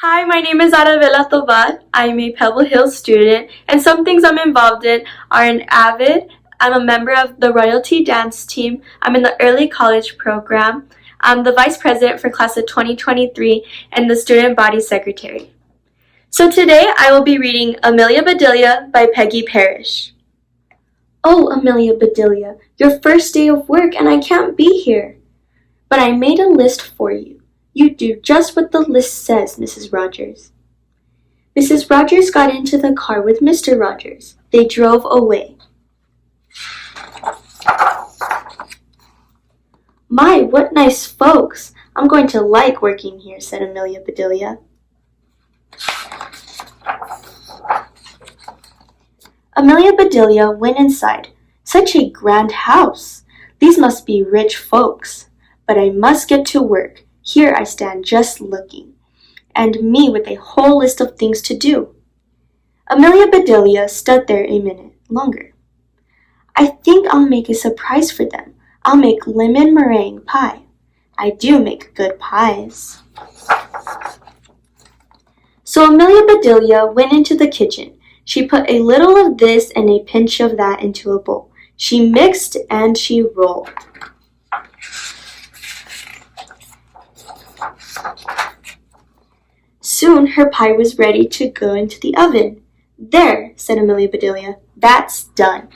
Hi, my name is Arabella Tobar. I'm a Pebble Hill student, and some things I'm involved in are an avid. I'm a member of the royalty dance team. I'm in the early college program. I'm the vice president for class of 2023 and the student body secretary. So today I will be reading Amelia Bedelia by Peggy Parrish. Oh, Amelia Bedelia, your first day of work and I can't be here. But I made a list for you. You do just what the list says, Mrs. Rogers. Mrs. Rogers got into the car with Mr. Rogers. They drove away. My, what nice folks! I'm going to like working here, said Amelia Bedelia. Amelia Bedelia went inside. Such a grand house! These must be rich folks. But I must get to work. Here I stand just looking, and me with a whole list of things to do. Amelia Bedelia stood there a minute longer. I think I'll make a surprise for them. I'll make lemon meringue pie. I do make good pies. So Amelia Bedelia went into the kitchen. She put a little of this and a pinch of that into a bowl. She mixed and she rolled. Soon her pie was ready to go into the oven. There, said Amelia Bedelia, that's done.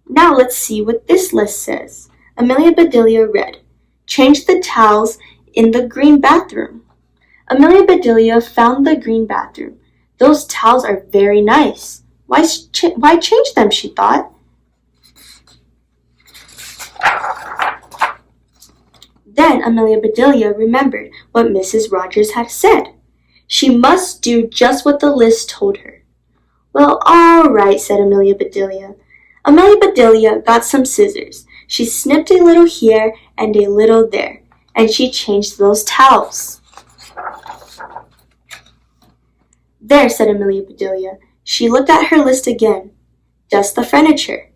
Now let's see what this list says. Amelia Bedelia read, change the towels in the green bathroom. Amelia Bedelia found the green bathroom. Those towels are very nice. Why change them, she thought. Then Amelia Bedelia remembered what Mrs. Rogers had said. She must do just what the list told her. Well, all right, said Amelia Bedelia. Amelia Bedelia got some scissors. She snipped a little here and a little there, and she changed those towels. There, said Amelia Bedelia. She looked at her list again. Dust the furniture.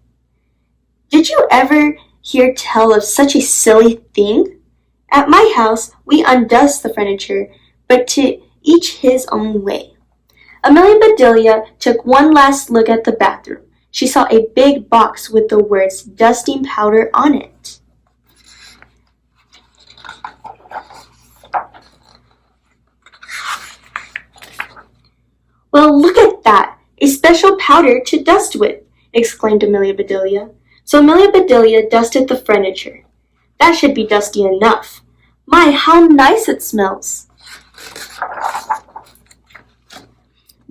Did you ever hear tell of such a silly thing? At my house, we undust the furniture, but to each his own way. Amelia Bedelia took one last look at the bathroom. She saw a big box with the words dusting powder on it. Well, look at that! A special powder to dust with, exclaimed Amelia Bedelia. So Amelia Bedelia dusted the furniture. That should be dusty enough. My, how nice it smells!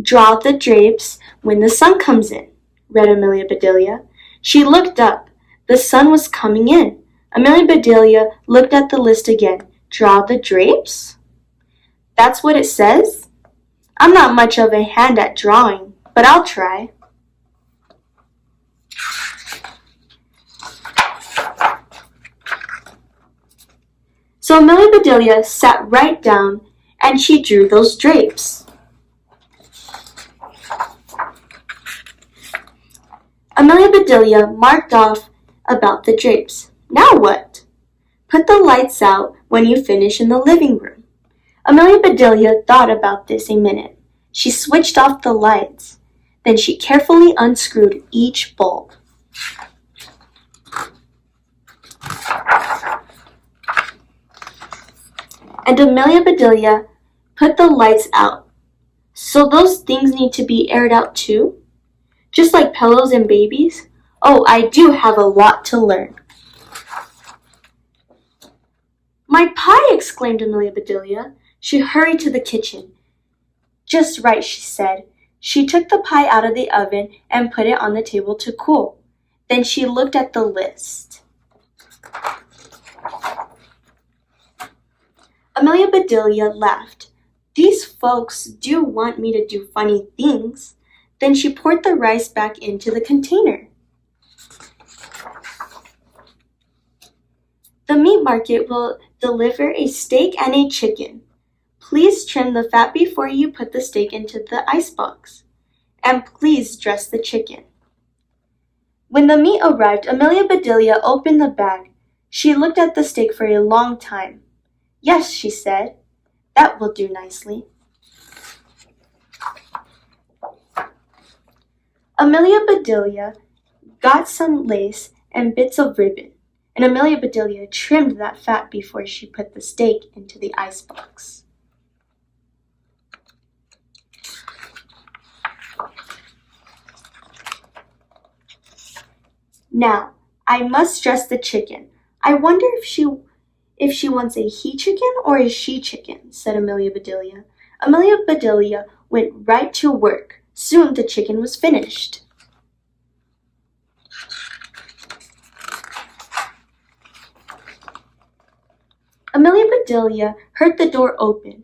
Draw the drapes when the sun comes in, read Amelia Bedelia. She looked up. The sun was coming in. Amelia Bedelia looked at the list again. Draw the drapes? That's what it says? I'm not much of a hand at drawing, but I'll try. So Amelia Bedelia sat right down and she drew those drapes. Amelia Bedelia marked off about the drapes. Now what? Put the lights out when you finish in the living room. Amelia Bedelia thought about this a minute. She switched off the lights. Then she carefully unscrewed each bulb. And Amelia Bedelia put the lights out. So those things need to be aired out too? Just like pillows and babies? Oh, I do have a lot to learn. My pie! Exclaimed Amelia Bedelia. She hurried to the kitchen. Just right, she said. She took the pie out of the oven and put it on the table to cool. Then she looked at the list. Amelia Bedelia laughed. These folks do want me to do funny things. Then she poured the rice back into the container. The meat market will deliver a steak and a chicken. Please trim the fat before you put the steak into the icebox. And please dress the chicken. When the meat arrived, Amelia Bedelia opened the bag. She looked at the steak for a long time. Yes, she said, that will do nicely. Amelia Bedelia got some lace and bits of ribbon, and Amelia Bedelia trimmed that fat before she put the steak into the icebox. Now, I must dress the chicken. I wonder if she wants a he chicken or a she chicken, said Amelia Bedelia. Amelia Bedelia went right to work. Soon the chicken was finished. Amelia Bedelia heard the door open.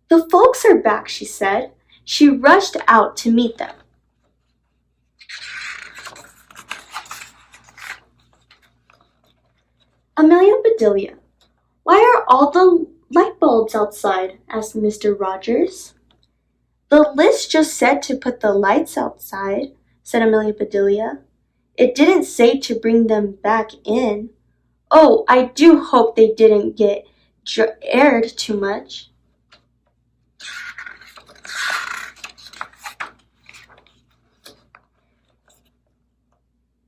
The folks are back, she said. She rushed out to meet them. Amelia Bedelia, why are all the light bulbs outside? Asked Mr. Rogers. The list just said to put the lights outside, said Amelia Bedelia. It didn't say to bring them back in. Oh, I do hope they didn't get aired too much.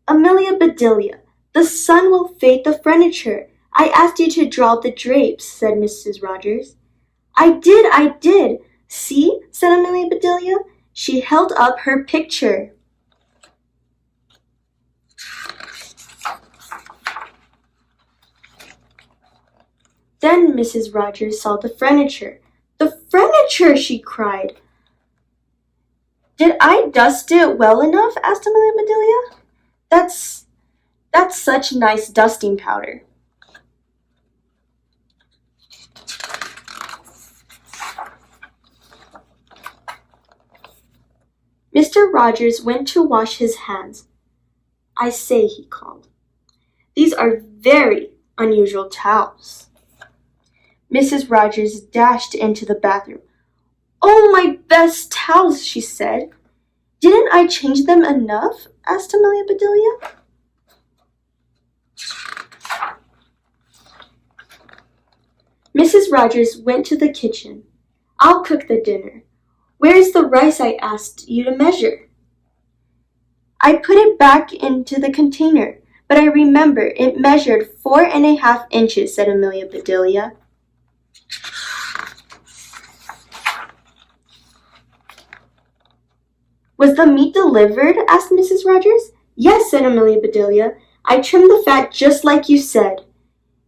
Amelia Bedelia, the sun will fade the furniture. I asked you to draw the drapes, said Mrs. Rogers. I did. See, said Amelia Bedelia. She held up her picture. Then Mrs. Rogers saw the furniture. The furniture, she cried. Did I dust it well enough? Asked Amelia Bedelia. That's such nice dusting powder. Mr. Rogers went to wash his hands. I say, he called, these are very unusual towels. Mrs. Rogers dashed into the bathroom. Oh, my best towels, she said. Didn't I change them enough? Asked Amelia Bedelia. Mrs. Rogers went to the kitchen. I'll cook the dinner. Where's the rice I asked you to measure? I put it back into the container, but I remember it measured 4.5 inches, said Amelia Bedelia. Was the meat delivered? Asked Mrs. Rogers. Yes, said Amelia Bedelia. I trimmed the fat just like you said.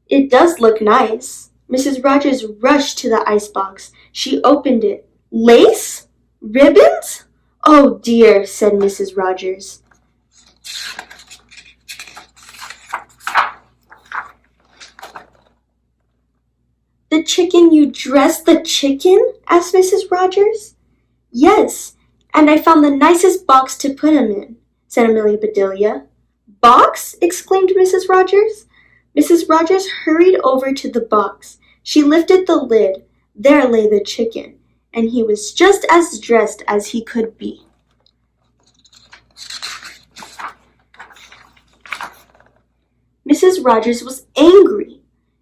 It does look nice. Mrs. Rogers rushed to the icebox. She opened it. Lace? Ribbons? Oh dear, said Mrs. Rogers. The chicken, you dressed the chicken? Asked Mrs. Rogers. Yes, and I found the nicest box to put him in, said Amelia Bedelia. Box? Exclaimed Mrs. Rogers. Mrs. Rogers hurried over to the box. She lifted the lid. There lay the chicken, and he was just as dressed as he could be. Mrs. Rogers was angry.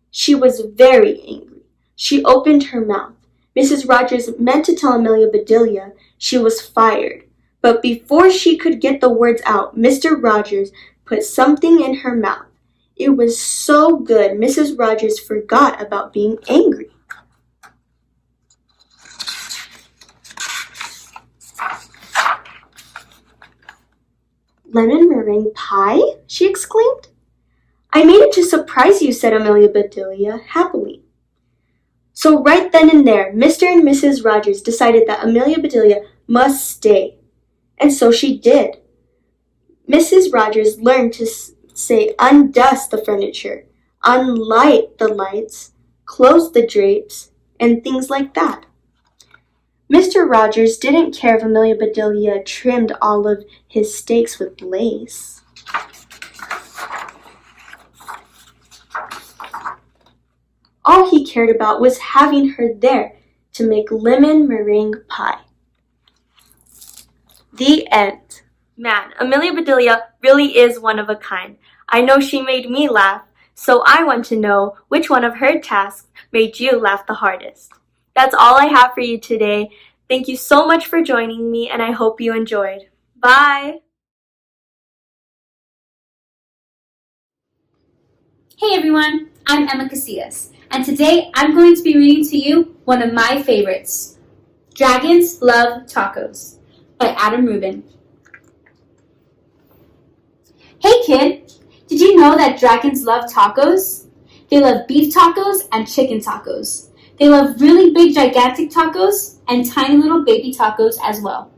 She was very angry. She opened her mouth. Mrs. Rogers meant to tell Amelia Bedelia she was fired, but before she could get the words out, Mr. Rogers put something in her mouth. It was so good, Mrs. Rogers forgot about being angry. Lemon meringue pie? She exclaimed. I made it to surprise you, said Amelia Bedelia happily. So right then and there, Mr. and Mrs. Rogers decided that Amelia Bedelia must stay. And so she did. Mrs. Rogers learned to say undust the furniture, unlight the lights, close the drapes, and things like that. Mr. Rogers didn't care if Amelia Bedelia trimmed all of his steaks with lace. All he cared about was having her there to make lemon meringue pie. The end. Man, Amelia Bedelia really is one of a kind. I know she made me laugh, So I want to know which one of her tasks made you laugh the hardest. That's all I have for you today. Thank you so much for joining me, and I hope you enjoyed. Bye! Hey everyone, I'm Emma Casillas, and today I'm going to be reading to you one of my favorites, Dragons Love Tacos by Adam Rubin. Hey kid, did you know that dragons love tacos? They love beef tacos and chicken tacos. They love really big gigantic tacos and tiny little baby tacos as well.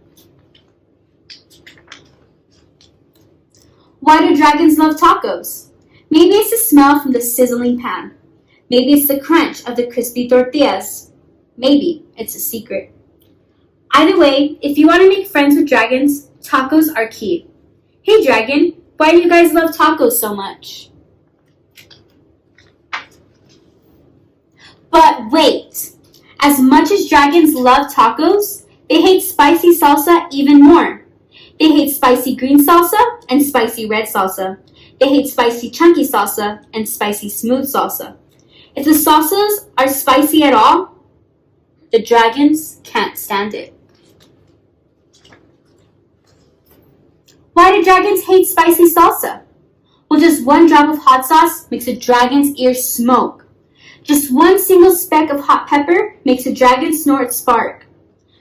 Why do dragons love tacos? Maybe it's the smell from the sizzling pan. Maybe it's the crunch of the crispy tortillas. Maybe it's a secret. Either way, if you want to make friends with dragons, tacos are key. Hey dragon, why do you guys love tacos so much? But wait! As much as dragons love tacos, they hate spicy salsa even more. They hate spicy green salsa and spicy red salsa. They hate spicy chunky salsa and spicy smooth salsa. If the salsas are spicy at all, the dragons can't stand it. Why do dragons hate spicy salsa? Well, just one drop of hot sauce makes a dragon's ears smoke. Just one single speck of hot pepper makes a dragon snort spark.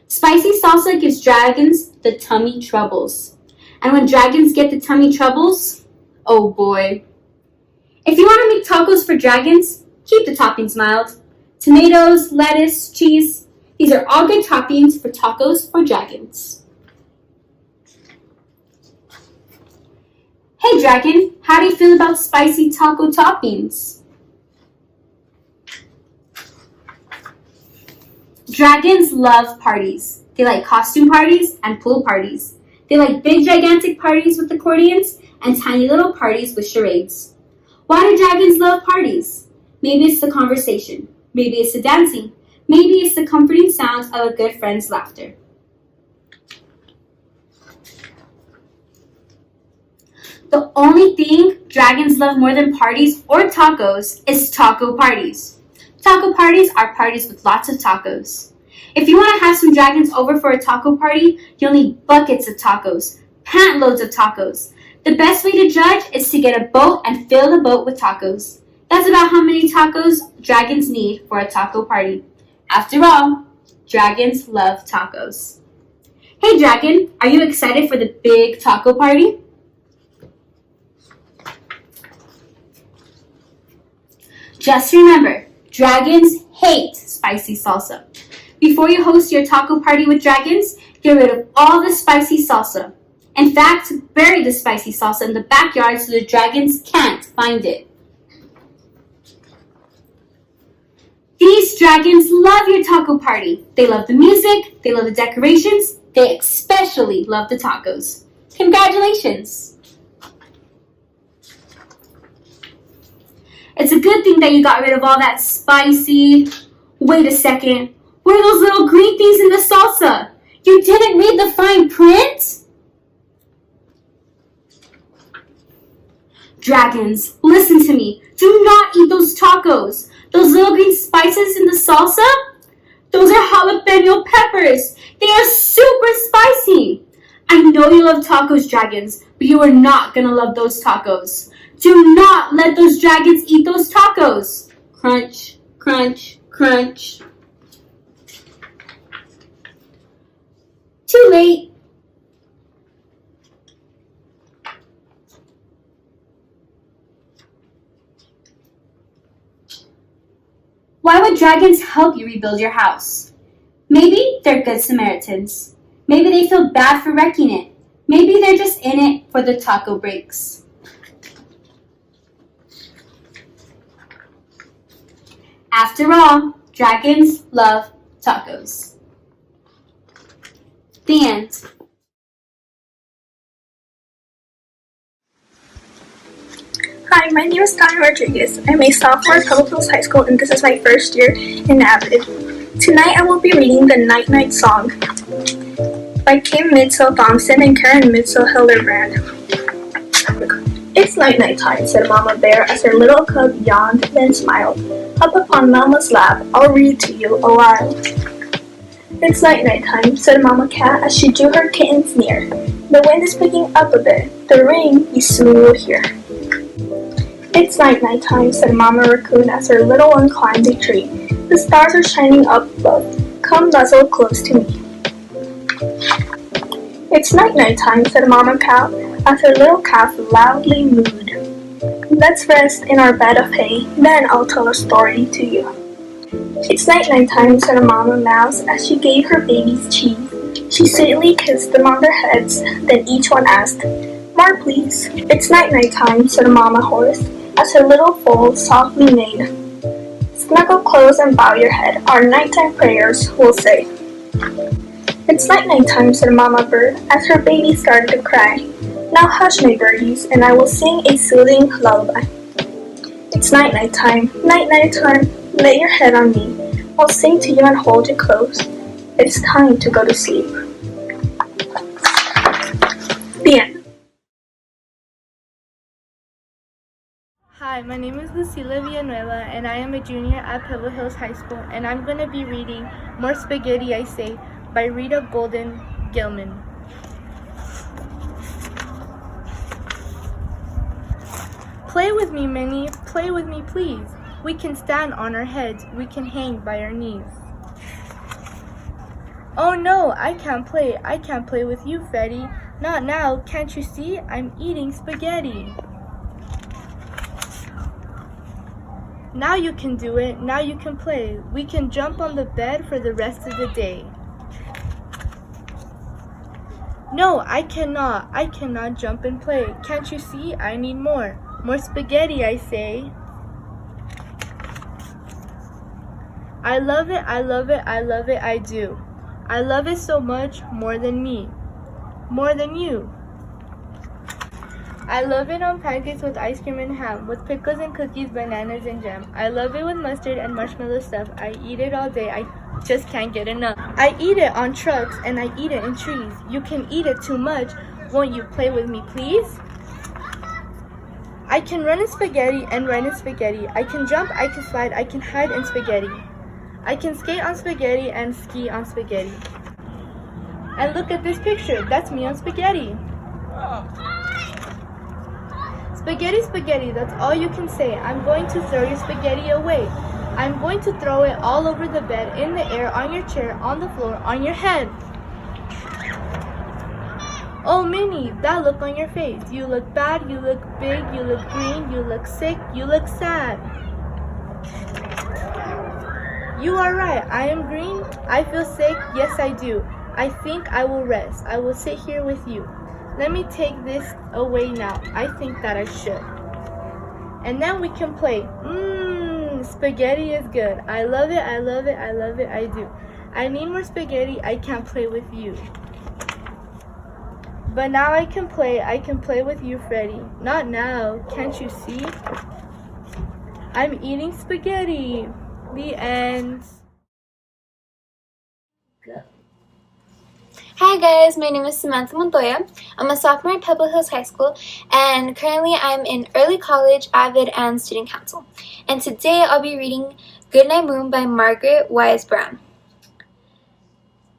Spicy salsa gives dragons the tummy troubles. And when dragons get the tummy troubles, oh boy. If you want to make tacos for dragons, keep the toppings mild. Tomatoes, lettuce, cheese, these are all good toppings for tacos for dragons. Hey dragon, how do you feel about spicy taco toppings? Dragons love parties. They like costume parties and pool parties. They like big gigantic parties with accordions and tiny little parties with charades. Why do dragons love parties? Maybe it's the conversation. Maybe it's the dancing. Maybe it's the comforting sound of a good friend's laughter. The only thing dragons love more than parties or tacos is taco parties. Taco parties are parties with lots of tacos. If you want to have some dragons over for a taco party, you'll need buckets of tacos, pant loads of tacos. The best way to judge is to get a boat and fill the boat with tacos. That's about how many tacos dragons need for a taco party. After all, dragons love tacos. Hey dragon, are you excited for the big taco party? Just remember, dragons hate spicy salsa. Before you host your taco party with dragons, get rid of all the spicy salsa. In fact, bury the spicy salsa in the backyard so the dragons can't find it. These dragons love your taco party. They love the music, they love the decorations, they especially love the tacos. Congratulations! It's a good thing that you got rid of all that spicy. Wait a second. What are those little green things in the salsa? You didn't read the fine print? Dragons, listen to me. Do not eat those tacos. Those little green spices in the salsa? Those are jalapeno peppers. They are super spicy. I know you love tacos, dragons, but you are not going to love those tacos. Do not let those dragons eat those tacos. Crunch, crunch, crunch. Too late. Why would dragons help you rebuild your house? Maybe they're good Samaritans. Maybe they feel bad for wrecking it. Maybe they're just in it for the taco breaks. After all, dragons love tacos. The end. Hi, my name is Tanya Rodriguez. I'm a sophomore at Public Hills High School and this is my first year in Avid. Tonight I will be reading the Night Night Song by Kim Midsell Thompson and Karen Midsell Hilderbrand. It's night-night time, said Mama Bear as her little cub yawned, then smiled. Hop upon Mama's lap, I'll read to you a while. It's night-night time, said Mama Cat as she drew her kittens near. The wind is picking up a bit, the rain you soon will hear. It's night-night time, said Mama Raccoon as her little one climbed a tree. The stars are shining up above, come nuzzle close to me. It's night-night time, said Mama Cow as her little calf loudly mooed. Let's rest in our bed of hay, then I'll tell a story to you. It's night-night time, said Mama Mouse as she gave her babies cheese. She sweetly kissed them on their heads, then each one asked, "More please." It's night-night time, said Mama Horse as her little foal softly neighed. Snuggle close and bow your head, our nighttime prayers will say. It's night-night time, said Mama Bird as her baby started to cry. Now hush, my birdies, and I will sing a soothing lullaby. It's night-night time, night-night time, lay your head on me. I'll sing to you and hold you close. It's time to go to sleep. The end. Hi, my name is Lucila Villanueva, and I am a junior at Pebble Hills High School, and I'm going to be reading More Spaghetti I Say by Rita Golden Gilman. Play with me, Minnie, play with me, please. We can stand on our heads, we can hang by our knees. Oh no, I can't play with you, Freddy. Not now, can't you see? I'm eating spaghetti. Now you can do it, now you can play. We can jump on the bed for the rest of the day. No, I cannot jump and play. Can't you see? I need more spaghetti, I say. I love it, I do. I love it so much, more than me, more than you. I love it on pancakes with ice cream and ham, with pickles and cookies, bananas and jam. I love it with mustard and marshmallow stuff. I eat it all day, I just can't get enough. I eat it on trucks and I eat it in trees. You can eat it too much, won't you play with me please? I can run in spaghetti and run in spaghetti. I can jump, I can slide, I can hide in spaghetti. I can skate on spaghetti and ski on spaghetti. And look at this picture, that's me on spaghetti. Spaghetti, spaghetti, that's all you can say. I'm going to throw your spaghetti away. I'm going to throw it all over the bed, in the air, on your chair, on the floor, on your head. Oh, Minnie, that look on your face. You look bad, you look big, you look green, you look sick, you look sad. You are right, I am green, I feel sick, yes I do. I think I will rest, I will sit here with you. Let me take this away now, I think that I should. And then we can play. Spaghetti is good. I love it, I do. I need more spaghetti, I can't play with you. But now I can play with you, Freddy. Not now, can't you see? I'm eating spaghetti. The end. Hi guys, my name is Samantha Montoya. I'm a sophomore at Pebble Hills High School, and currently I'm in early college, avid, and student council. And today I'll be reading Goodnight Moon by Margaret Wise Brown.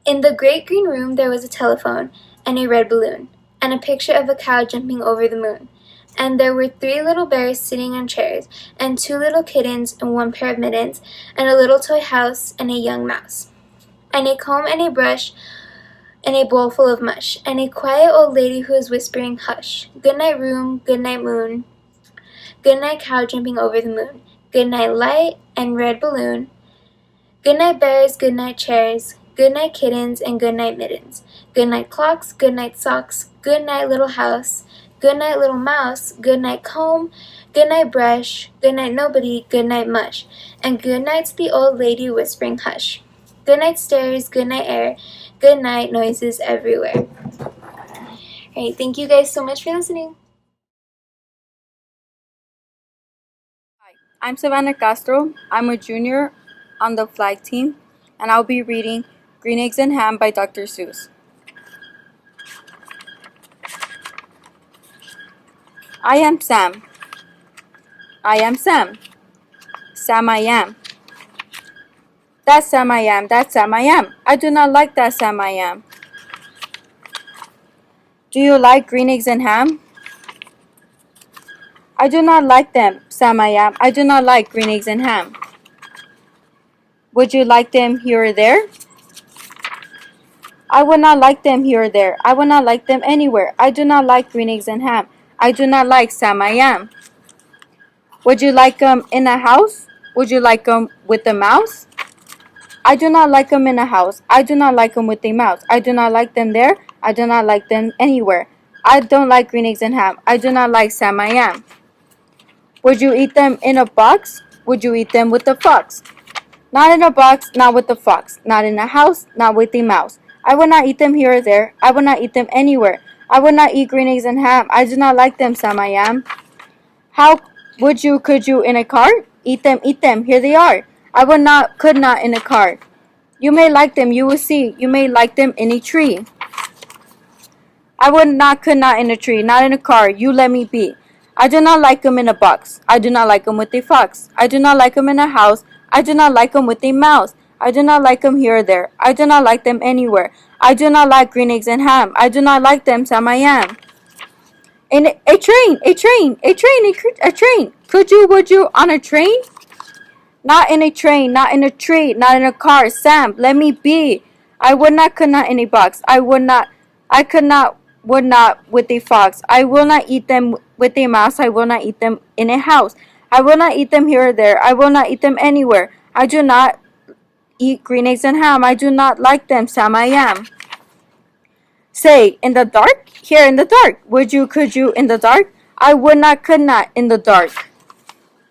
In the great green room there was a telephone, and a red balloon, and a picture of a cow jumping over the moon. And there were 3 little bears sitting on chairs, and 2 little kittens, and 1 pair of mittens, and a little toy house, and a young mouse, and a comb and a brush, and a bowl full of mush, and a quiet old lady who was whispering, "Hush, good night room, good night moon, good night cow jumping over the moon, good night light and red balloon, good night bears, good night chairs, good night kittens, and good night mittens, good night clocks, good night socks, good night little house, good night little mouse, good night comb, good night brush, good night nobody, good night mush, and good night's the old lady whispering hush. Good night stairs, good night air, good night noises everywhere." Alright, thank you guys so much for listening. I'm Savannah Castro. I'm a junior on the flag team, and I'll be reading Green Eggs and Ham by Dr. Seuss. I am Sam. I am Sam. Sam I am. That Sam I am. That Sam I am. I do not like that Sam I am. Do you like green eggs and ham? I do not like them, Sam I am. I do not like green eggs and ham. Would you like them here or there? I would not like them here or there. I would not like them anywhere. I do not like green eggs and ham. I do not like Sam I am. Would you like them in a house? Would you like them with a mouse? I do not like them in a house. I do not like them with a mouse. I do not like them there. I do not like them anywhere. I don't like green eggs and ham. I do not like Sam I am. Would you eat them in a box? Would you eat them with a fox? Not in a box, not with a fox. Not in a house, not with a mouse. I would not eat them here or there. I would not eat them anywhere. I would not eat green eggs and ham. I do not like them, Sam I am. How would you, could you in a car? Eat them, here they are. I would not, could not in a car. You may like them, you will see. You may like them in a tree. I would not, could not in a tree, not in a car. You let me be. I do not like them in a box. I do not like them with a fox. I do not like them in a house. I do not like them with a mouse. I do not like them here or there. I do not like them anywhere. I do not like green eggs and ham. I do not like them, Sam I am. In a train, a train, a train, a train. Could you, would you, on a train? Not in a train, not in a tree, not in a car. Sam, let me be. I would not, could not in a box. I would not, I could not, would not with a fox. I will not eat them with a mouse. I will not eat them in a house. I will not eat them here or there. I will not eat them anywhere. I do not eat green eggs and ham. I do not like them, Sam I am. Say, in the dark? Here in the dark. Would you, could you, in the dark? I would not, could not, in the dark.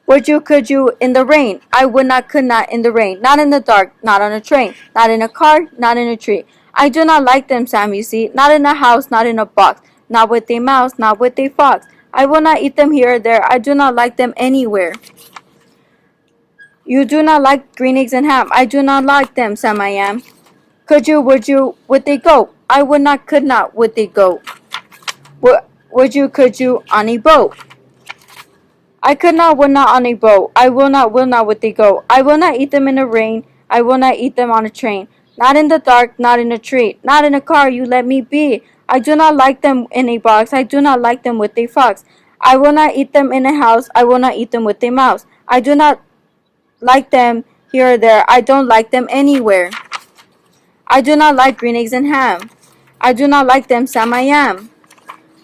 Would you, could you, in the rain? I would not, could not, in the rain. Not in the dark, not on a train, not in a car, not in a tree. I do not like them, Sam, you see. Not in a house, not in a box, not with a mouse, not with a fox. I will not eat them here or there. I do not like them anywhere. You do not like green eggs and ham. I do not like them, Sam I am. Could you, would you, would they go? I would not, could not, would they go? Would you, could you, on a boat? I could not, would not on a boat. I will not, would they go? I will not eat them in the rain. I will not eat them on a train. Not in the dark, not in a tree, not in a car, you let me be. I do not like them in a box. I do not like them with a fox. I will not eat them in a house. I will not eat them with a mouse. I do not like them here or there. I don't like them anywhere. I do not like green eggs and ham. I do not like them, Sam I am.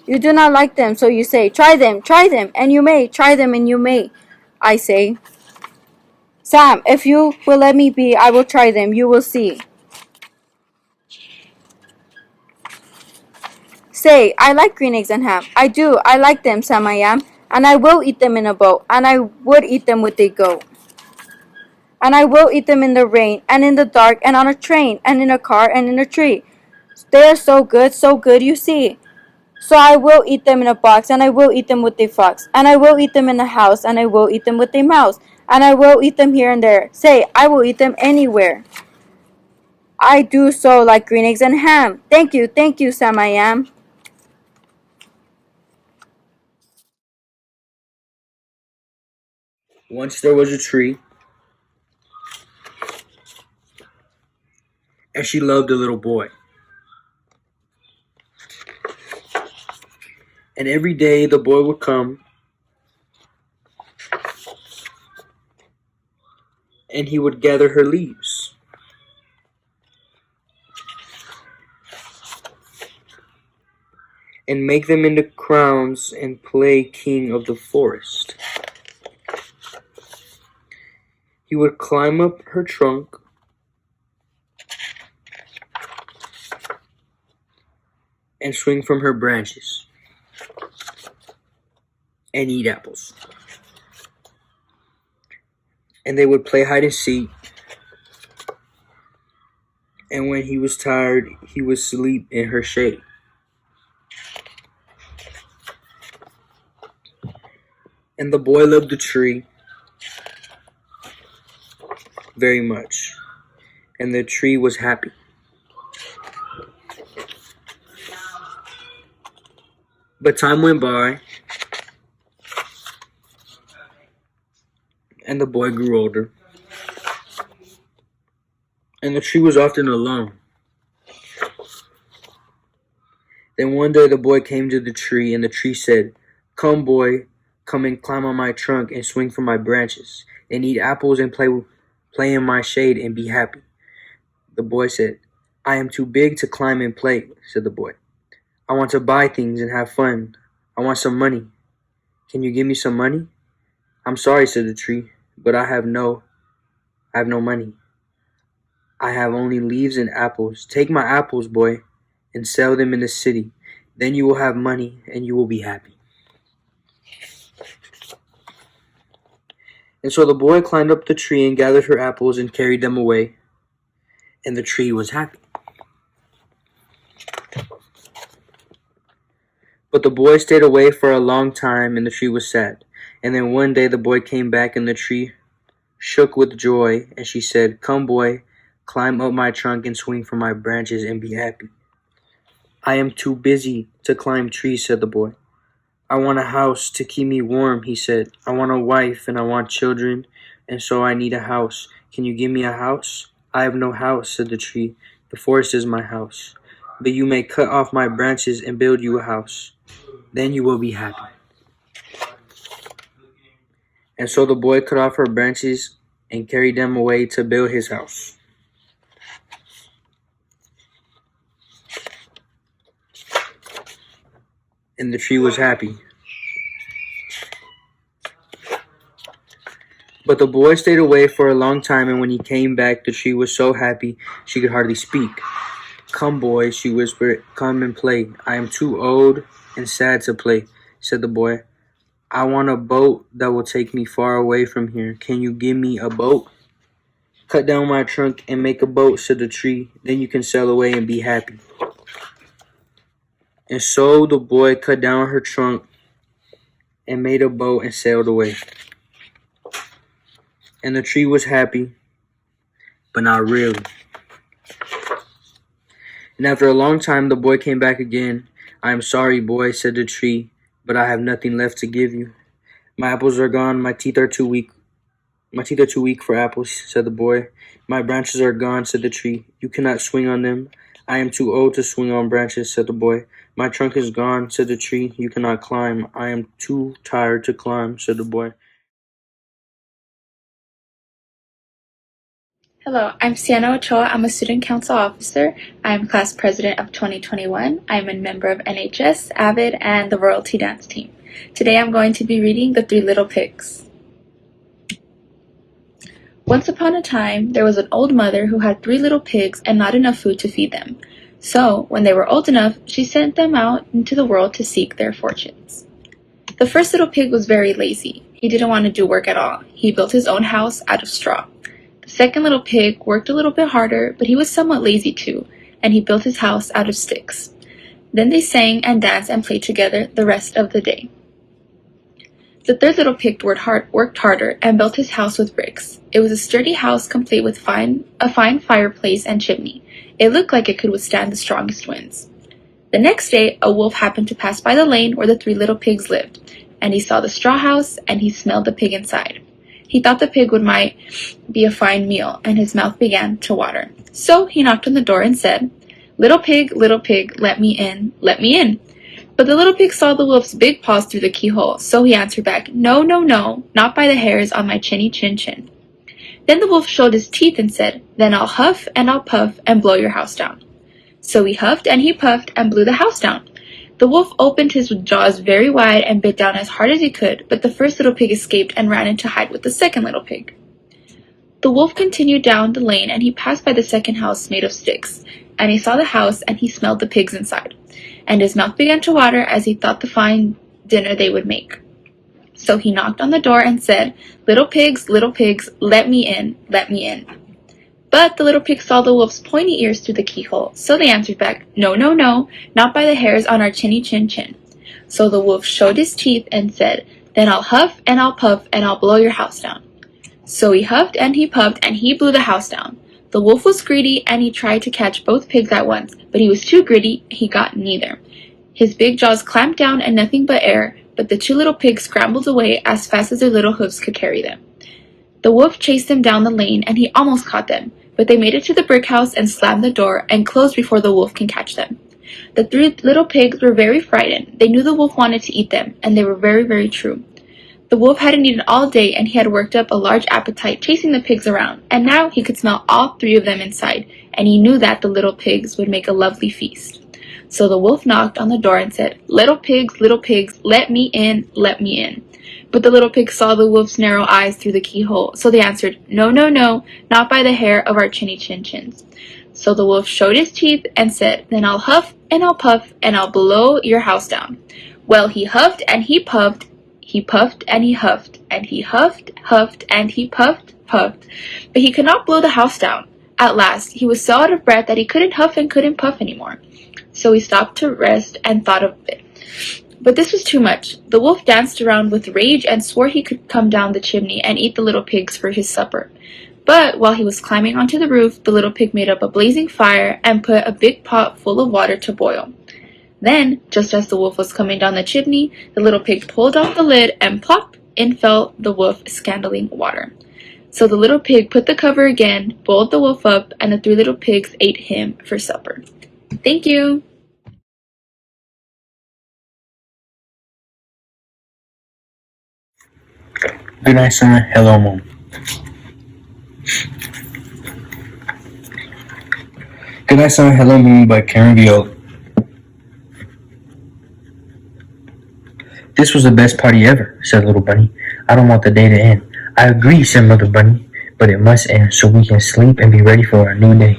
You do not like them, so you say, try them, and you may, try them and you may. I say, Sam, if you will let me be, I will try them, you will see. Say, I like green eggs and ham. I do, I like them, Sam I am, and I will eat them in a boat, and I would eat them with a goat. And I will eat them in the rain, and in the dark, and on a train, and in a car, and in a tree. They are so good, you see. So I will eat them in a box, and I will eat them with a fox, and I will eat them in a house, and I will eat them with a mouse, and I will eat them here and there. Say, I will eat them anywhere. I do so like green eggs and ham. Thank you, Sam I am. Once there was a tree, and she loved a little boy. And every day the boy would come, and he would gather her leaves. And make them into crowns and play king of the forest. He would climb up her trunk and swing from her branches and eat apples. And they would play hide and seek. And when he was tired, he would sleep in her shade. And the boy loved the tree very much. And the tree was happy. But time went by, And the boy grew older. And the tree was often alone. Then one day the boy came to the tree, and the tree said, "Come, boy, come and climb on my trunk and swing from my branches, and eat apples and play in my shade and be happy." The boy said, "I am too big to climb and play," said the boy. "I want to buy things and have fun. I want some money. Can you give me some money?" "I'm sorry," said the tree, "but I have no money. I have only leaves and apples. Take my apples, boy, and sell them in the city. Then you will have money and you will be happy." And so the boy climbed up the tree and gathered her apples and carried them away, and the tree was happy. But the boy stayed away for a long time, and the tree was sad. And then one day the boy came back, and the tree shook with joy, and she said, "Come, boy, climb up my trunk and swing from my branches and be happy." "I am too busy to climb trees," said the boy. "I want a house to keep me warm," he said. "I want a wife and I want children, and so I need a house. Can you give me a house?" "I have no house," said the tree. "The forest is my house. But you may cut off my branches and build you a house. Then you will be happy." And so the boy cut off her branches and carried them away to build his house. And the tree was happy. But the boy stayed away for a long time, and when he came back, the tree was so happy she could hardly speak. "Come, boy," she whispered, "come and play." "I am too old and sad to play," said the boy. "I want a boat that will take me far away from here. Can you give me a boat?" "Cut down my trunk and make a boat," said the tree. "Then you can sail away and be happy." And so the boy cut down her trunk and made a boat and sailed away. And the tree was happy, but not really. And after a long time, the boy came back again. "I am sorry, boy," said the tree, "but I have nothing left to give you. My apples are gone. My teeth are too weak. My teeth are too weak for apples," said the boy. "My branches are gone," said the tree. "You cannot swing on them." "I am too old to swing on branches," said the boy. "My trunk is gone," said the tree. "You cannot climb." "I am too tired to climb," said the boy. Hello, I'm Sienna Ochoa. I'm a student council officer. I'm class president of 2021. I'm a member of NHS, AVID, and the royalty dance team. Today I'm going to be reading The Three Little Pigs. Once upon a time, there was an old mother who had 3 little pigs and not enough food to feed them. So, when they were old enough, she sent them out into the world to seek their fortunes. The first little pig was very lazy. He didn't want to do work at all. He built his own house out of straw. The second little pig worked a little bit harder, but he was somewhat lazy too, and he built his house out of sticks. Then they sang and danced and played together the rest of the day. The third little pig worked harder and built his house with bricks. It was a sturdy house complete with a fine fireplace and chimney. It looked like it could withstand the strongest winds. The next day, a wolf happened to pass by the lane where the 3 little pigs lived, and he saw the straw house and he smelled the pig inside. He thought the pig might be a fine meal, and his mouth began to water. So he knocked on the door and said, little pig, let me in, let me in." But the little pig saw the wolf's big paws through the keyhole, so he answered back, "No, no, no, not by the hairs on my chinny chin chin." Then the wolf showed his teeth and said, "Then I'll huff and I'll puff and blow your house down." So he huffed and he puffed and blew the house down. The wolf opened his jaws very wide and bit down as hard as he could, but the first little pig escaped and ran in to hide with the second little pig. The wolf continued down the lane and he passed by the second house made of sticks, and he saw the house and he smelled the pigs inside, and his mouth began to water as he thought the fine dinner they would make. So he knocked on the door and said, little pigs, let me in, let me in." But the little pig saw the wolf's pointy ears through the keyhole, so they answered back, "No, no, no, not by the hairs on our chinny chin chin." So the wolf showed his teeth and said, "Then I'll huff and I'll puff and I'll blow your house down." So he huffed and he puffed and he blew the house down. The wolf was greedy and he tried to catch both pigs at once, but he was too greedy, he got neither. His big jaws clamped down and nothing but air, but the 2 little pigs scrambled away as fast as their little hooves could carry them. The wolf chased them down the lane and he almost caught them, but they made it to the brick house and slammed the door and closed before the wolf can catch them. The 3 little pigs were very frightened. They knew the wolf wanted to eat them, and they were very, very true. The wolf hadn't eaten all day, and he had worked up a large appetite chasing the pigs around, and now he could smell all 3 of them inside, and he knew that the little pigs would make a lovely feast. So the wolf knocked on the door and said, little pigs, let me in, let me in." But the little pigs saw the wolf's narrow eyes through the keyhole, so they answered, "No, no, no, not by the hair of our chinny chin chins." So the wolf showed his teeth and said, "Then I'll huff and I'll puff and I'll blow your house down." Well, he huffed and he puffed and he huffed, and he huffed and he puffed, but he could not blow the house down. At last, he was so out of breath that he couldn't huff and couldn't puff anymore. So he stopped to rest and thought of it. But this was too much. The wolf danced around with rage and swore he could come down the chimney and eat the little pigs for his supper. But while he was climbing onto the roof, the little pig made up a blazing fire and put a big pot full of water to boil. Then, just as the wolf was coming down the chimney, the little pig pulled off the lid and plop, in fell the wolf scalding water. So the little pig put the cover again, boiled the wolf up, and the 3 little pigs ate him for supper. Thank you! Good night, son. Hello, moon. Good night, son. Hello, moon by Karen Viola. This was the best party ever, said Little Bunny. I don't want the day to end. I agree, said Mother Bunny, but it must end so we can sleep and be ready for a new day.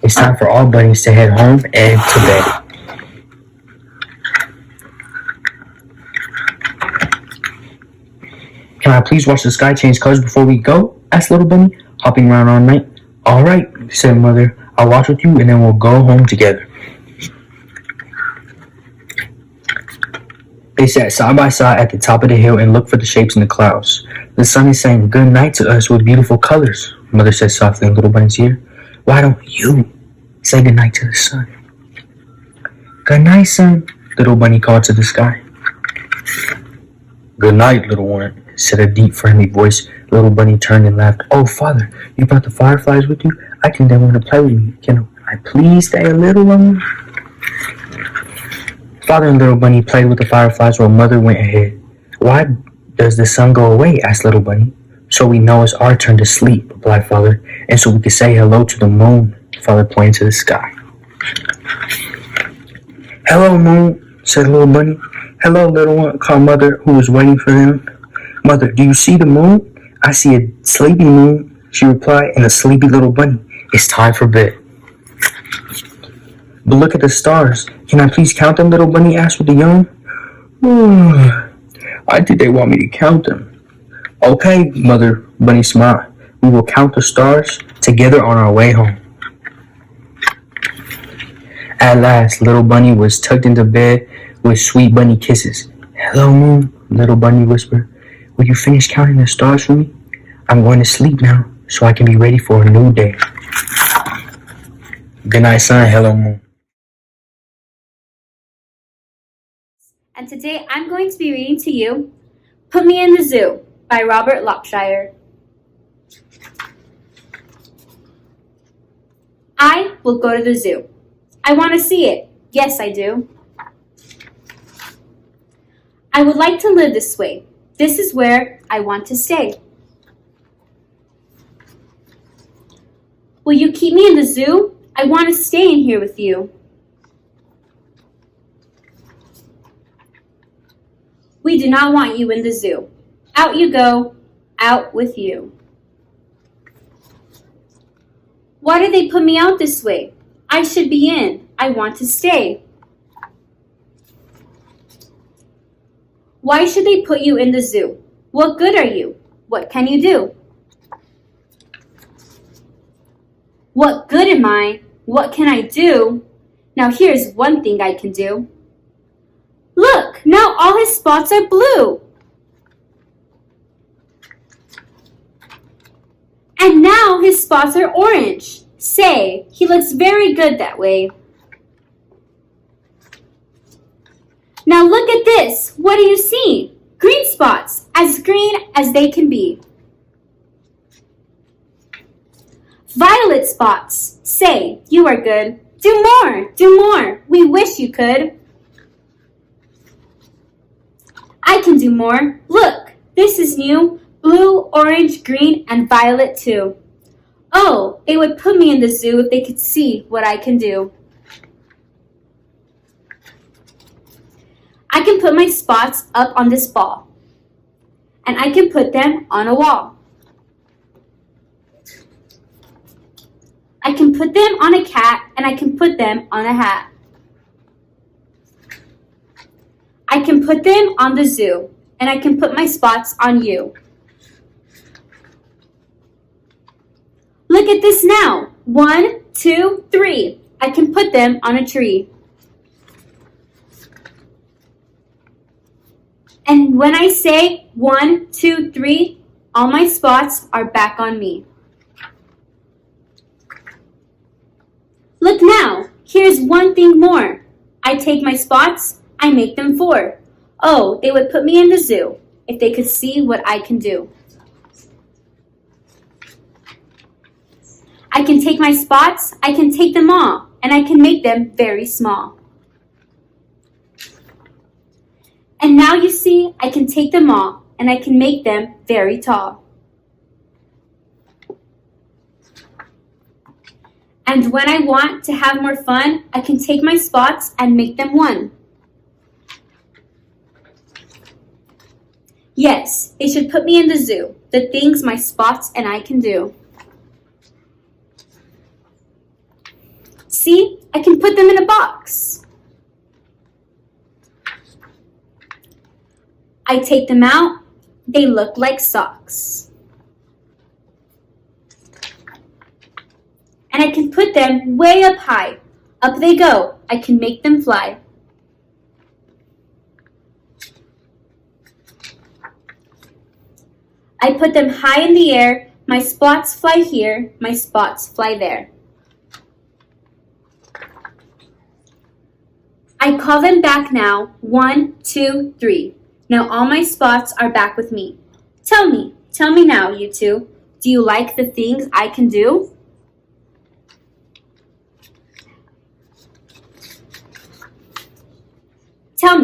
It's time for all bunnies to head home and to bed. Can I please watch the sky change colors before we go? Asked Little Bunny, hopping around all night. All right, said Mother. I'll watch with you and then we'll go home together. They sat side by side at the top of the hill and looked for the shapes in the clouds. The sun is saying good night to us with beautiful colors, Mother said softly in Little Bunny's ear. Why don't you say good night to the sun? Good night, son, Little Bunny called to the sky. Good night, little one, said a deep, friendly voice. Little Bunny turned and laughed. Oh, Father, you brought the fireflies with you? I think they want to play with me. Can I please stay a little longer? Father and Little Bunny played with the fireflies while Mother went ahead. Why does the sun go away? Asked Little Bunny. So we know it's our turn to sleep, replied Father, and so we can say hello to the moon, Father pointed to the sky. Hello, moon, said Little Bunny. Hello, little one, called Mother, who was waiting for them. Mother, do you see the moon? I see a sleepy moon, she replied, and a sleepy little bunny. It's time for bed. But look at the stars. Can I please count them, Little Bunny asked with a yawn. I think they want me to count them. Okay, Mother Bunny smiled. We will count the stars together on our way home. At last, Little Bunny was tucked into bed with sweet bunny kisses. Hello, Moon, Little Bunny whispered. Will you finish counting the stars for me? I'm going to sleep now, so I can be ready for a new day. Good night, son. Hello, Moon. And today I'm going to be reading to you Put Me in the Zoo by Robert Lopshire. I will go to the zoo. I want to see it. Yes, I do. I would like to live this way. This is where I want to stay. Will you keep me in the zoo? I want to stay in here with you. We do not want you in the zoo. Out you go, out with you. Why did they put me out this way? I should be in. I want to stay. Why should they put you in the zoo? What good are you? What can you do? What good am I? What can I do? Now here's one thing I can do. Look, now all his spots are blue. And now his spots are orange. Say, he looks very good that way. Now look at this. What do you see? Green spots, as green as they can be. Violet spots. Say, you are good. Do more, do more. We wish you could. I can do more. Look, this is new. Blue, orange, green, and violet too. Oh, they would put me in the zoo if they could see what I can do. I can put my spots up on this ball. And I can put them on a wall. I can put them on a cat, and I can put them on a hat. I can put them on the zoo, and I can put my spots on you. Look at this now. 1, 2, 3. I can put them on a tree. And when I say 1, 2, 3, all my spots are back on me. Look now, here's one thing more. I take my spots, I make them 4. Oh, they would put me in the zoo if they could see what I can do. I can take my spots, I can take them all, and I can make them very small. And now you see, I can take them all, and I can make them very tall. And when I want to have more fun, I can take my spots and make them 1. Yes, they should put me in the zoo, the things my spots and I can do. See, I can put them in a box. I take them out, they look like socks. And I can put them way up high. Up they go, I can make them fly. I put them high in the air, my spots fly here, my spots fly there. I call them back now, 1, 2, 3. Now all my spots are back with me. Tell me now, you two, do you like the things I can do? Tell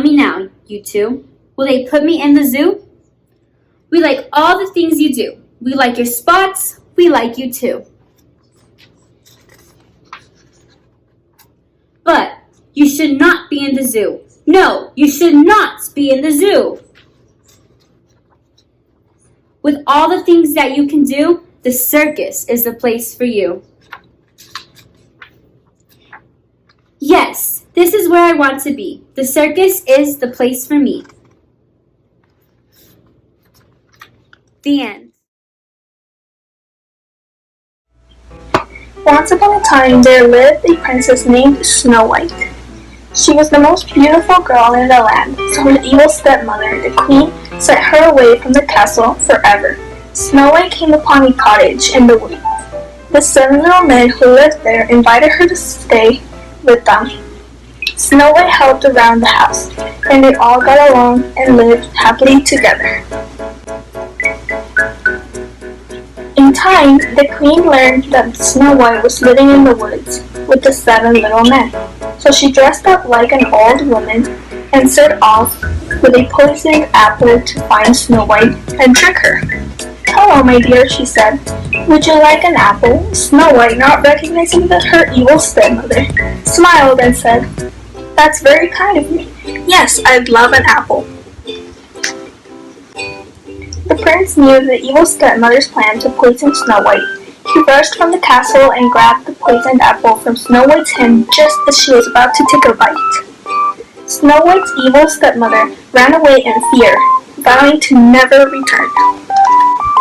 me now, you two, will they put me in the zoo? We like all the things you do. We like your spots, we like you too. But you should not be in the zoo. No, you should not be in the zoo. With all the things that you can do, the circus is the place for you. Yes, this is where I want to be. The circus is the place for me. The end. Once upon a time, there lived a princess named Snow White. She was the most beautiful girl in the land, so her evil stepmother, the queen, sent her away from the castle forever. Snow White came upon a cottage in the woods. The 7 little men who lived there invited her to stay with them. Snow White helped around the house, and they all got along and lived happily together. In time, the queen learned that Snow White was living in the woods with the 7 little men. So she dressed up like an old woman and set off with a poisoned apple to find Snow White and trick her. "Hello, my dear," she said. "Would you like an apple?" Snow White, not recognizing that her evil stepmother, smiled and said, "That's very kind of me. Yes, I'd love an apple." The prince knew the evil stepmother's plan to poison Snow White. He rushed from the castle and grabbed the poisoned apple from Snow White's hand just as she was about to take a bite. Snow White's evil stepmother ran away in fear, vowing to never return.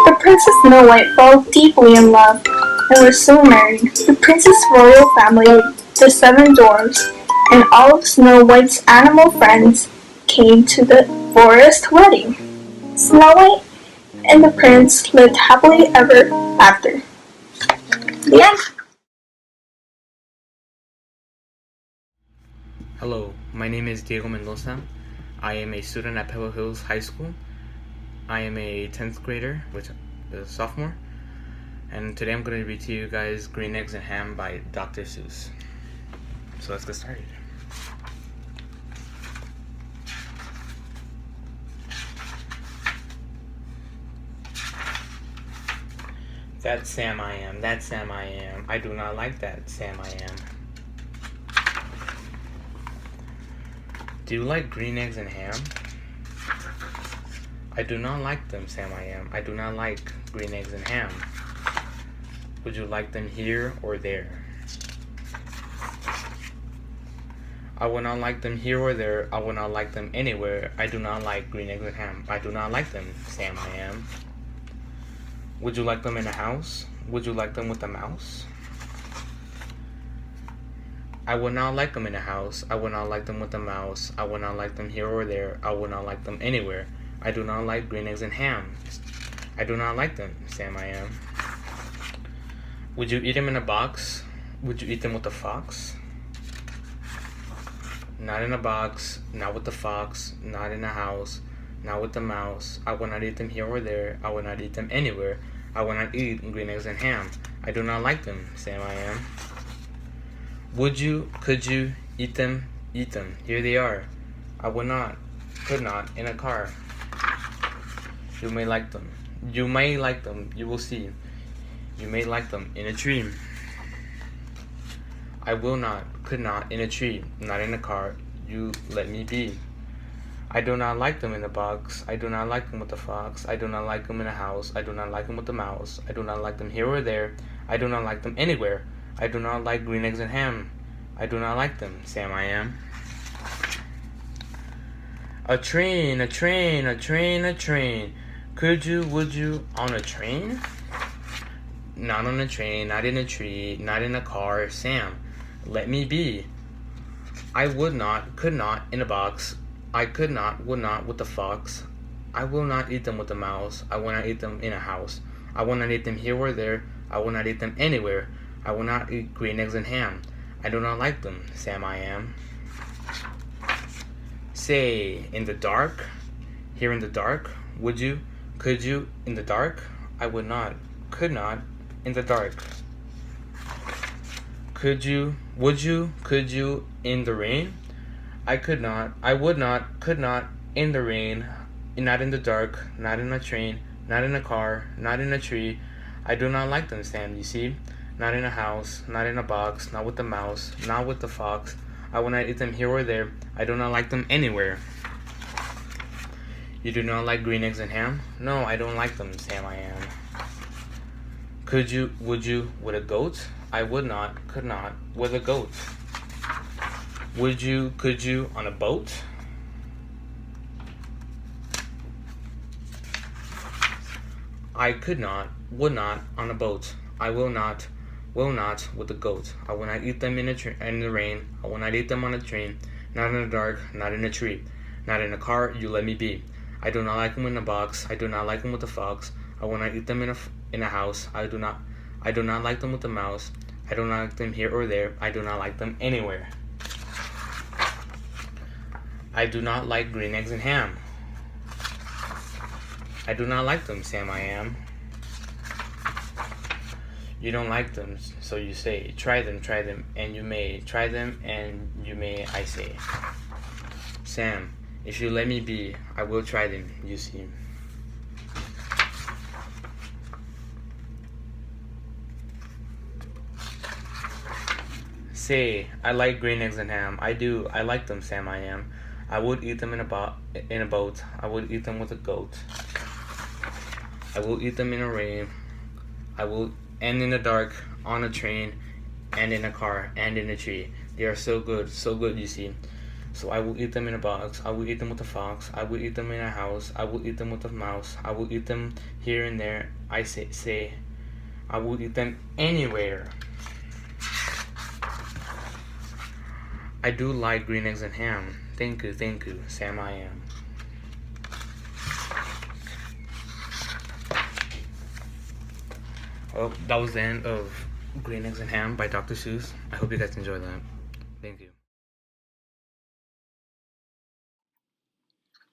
The Princess Snow White fell deeply in love and was soon married. The prince's royal family, the 7 dwarfs, and all of Snow White's animal friends came to the forest wedding. Snow White and the prince lived happily ever after. The end. Hello, my name is Diego Mendoza. I am a student at Pebble Hills High School. I am a 10th grader, which is a sophomore. And today I'm going to read to you guys Green Eggs and Ham by Dr. Seuss. So let's get started. That Sam I am, that Sam I am. I do not like that Sam I am. Do you like green eggs and ham? I do not like them, Sam I am. I do not like green eggs and ham. Would you like them here or there? I will not like them here or there. I will not like them anywhere. I do not like green eggs and ham. I do not like them, Sam I am. Would you like them in a house? Would you like them with a mouse? I would not like them in a house. I would not like them with a mouse. I would not like them here or there. I would not like them anywhere. I do not like green eggs and ham. I do not like them, Sam I am. Would you eat them in a box? Would you eat them with a fox? Not in a box, not with the fox, not in a house, not with the mouse. I will not eat them here or there. I will not eat them anywhere. I will not eat green eggs and ham. I do not like them, Sam I am. Would you, could you, eat them, eat them. Here they are. I would not, could not, in a car. You may like them. You may like them, you will see. You may like them in a tree. I will not, could not, in a tree, not in a car. You let me be. I do not like them in a box. I do not like them with the fox. I do not like them in a house. I do not like them with the mouse. I do not like them here or there. I do not like them anywhere. I do not like green eggs and ham. I do not like them, Sam I am. A train, a train, a train, a train. Could you, would you, on a train? Not on a train, not in a tree, not in a car, Sam. Let me be. I would not, could not, in a box. I could not, would not, with the fox. I will not eat them with the mouse. I will not eat them in a house. I will not eat them here or there. I will not eat them anywhere. I will not eat green eggs and ham. I do not like them, Sam I am. Say, in the dark, here in the dark, would you, could you, in the dark? I would not, could not, in the dark. Could you, would you, could you, in the rain? I could not, I would not, could not, in the rain, not in the dark, not in a train, not in a car, not in a tree. I do not like them, Sam, you see? Not in a house, not in a box, not with the mouse, not with the fox. I will not eat them here or there. I do not like them anywhere. You do not like green eggs and ham? No, I don't like them, Sam I am. Could you, would you, with a goat? I would not, could not, with a goat. Would you, could you, on a boat? I could not, would not, on a boat. I will not, with a goat. I will not eat them in the rain. I will not eat them on a train. Not in the dark, not in a tree. Not in a car, you let me be. I do not like them in a box. I do not like them with a fox. I will not eat them in a house. I do not like them with a mouse. I do not like them here or there. I do not like them anywhere. I do not like green eggs and ham. I do not like them, Sam I am. You don't like them, so you say, try them, and you may. Try them, and you may, I say. Sam, if you let me be, I will try them, you see. Say, I like green eggs and ham. I do, I like them, Sam I am. I would eat them in a boat. I would eat them with a goat. I will eat them in a rain. And in the dark, on a train, and in a car, and in a tree. They are so good, you see. So I will eat them in a box. I will eat them with a fox. I will eat them in a house. I will eat them with a mouse. I will eat them here and there. I say, I will eat them anywhere. I do like green eggs and ham. Thank you, Sam I am. Well, that was the end of Green Eggs and Ham by Dr. Seuss. I hope you guys enjoyed that. Thank you.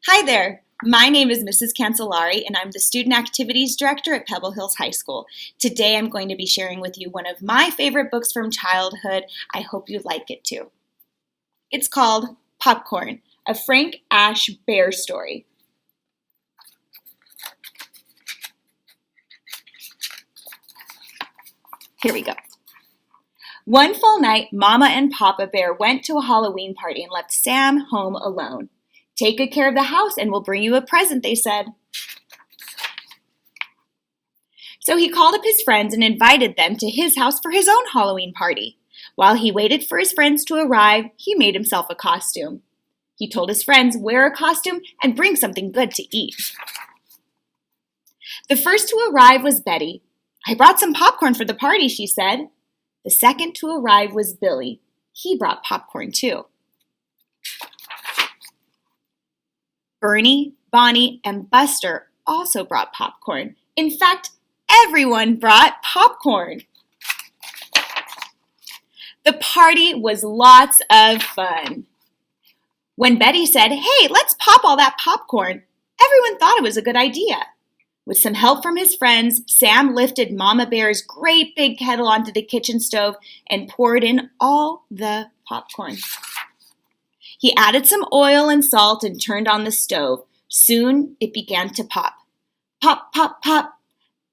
Hi there! My name is Mrs. Cancellari, and I'm the Student Activities Director at Pebble Hills High School. Today I'm going to be sharing with you one of my favorite books from childhood. I hope you like it too. It's called Popcorn, a Frank Ash bear story. Here we go. One fall night, Mama and Papa Bear went to a Halloween party and left Sam home alone. "Take good care of the house and we'll bring you a present," they said. So he called up his friends and invited them to his house for his own Halloween party. While he waited for his friends to arrive, he made himself a costume. He told his friends, "Wear a costume and bring something good to eat." The first to arrive was Betty. "I brought some popcorn for the party," she said. The second to arrive was Billy. He brought popcorn too. Bernie, Bonnie, and Buster also brought popcorn. In fact, everyone brought popcorn. The party was lots of fun. When Betty said, "Hey, let's pop all that popcorn," everyone thought it was a good idea. With some help from his friends, Sam lifted Mama Bear's great big kettle onto the kitchen stove and poured in all the popcorn. He added some oil and salt and turned on the stove. Soon it began to pop. Pop, pop, pop.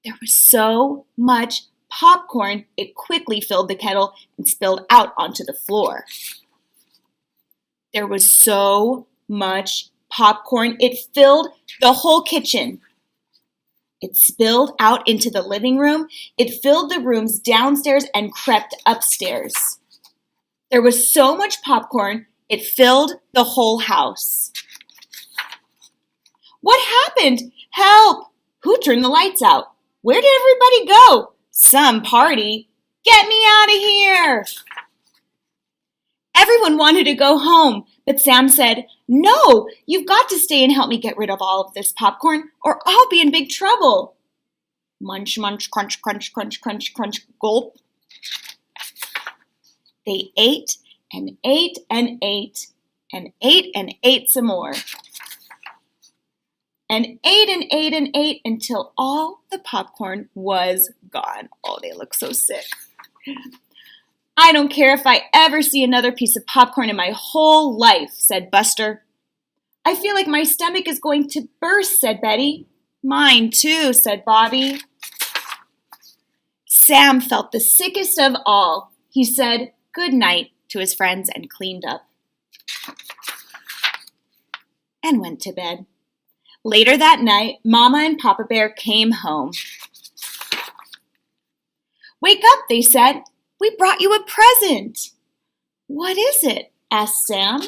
There was so much popcorn, it quickly filled the kettle and spilled out onto the floor. There was so much popcorn, it filled the whole kitchen. It spilled out into the living room. It filled the rooms downstairs and crept upstairs. There was so much popcorn, it filled the whole house. "What happened? Help! Who turned the lights out? Where did everybody go? Some party. Get me out of here!" Everyone wanted to go home, but Sam said, "No, you've got to stay and help me get rid of all of this popcorn, or I'll be in big trouble." Munch, munch, crunch, crunch, crunch, crunch, crunch, gulp. They ate and ate and ate and ate and ate some more. And ate and ate and ate until all the popcorn was gone. Oh, they look so sick. "I don't care if I ever see another piece of popcorn in my whole life," said Buster. "I feel like my stomach is going to burst," said Betty. "Mine too," said Bobby. Sam felt the sickest of all. He said good night to his friends and cleaned up and went to bed. Later that night, Mama and Papa Bear came home. "Wake up," they said. "We brought you a present." "What is it?" asked Sam.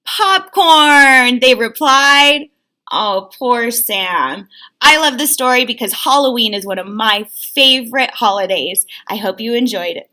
"Popcorn," they replied. Oh, poor Sam. I love this story because Halloween is one of my favorite holidays. I hope you enjoyed it.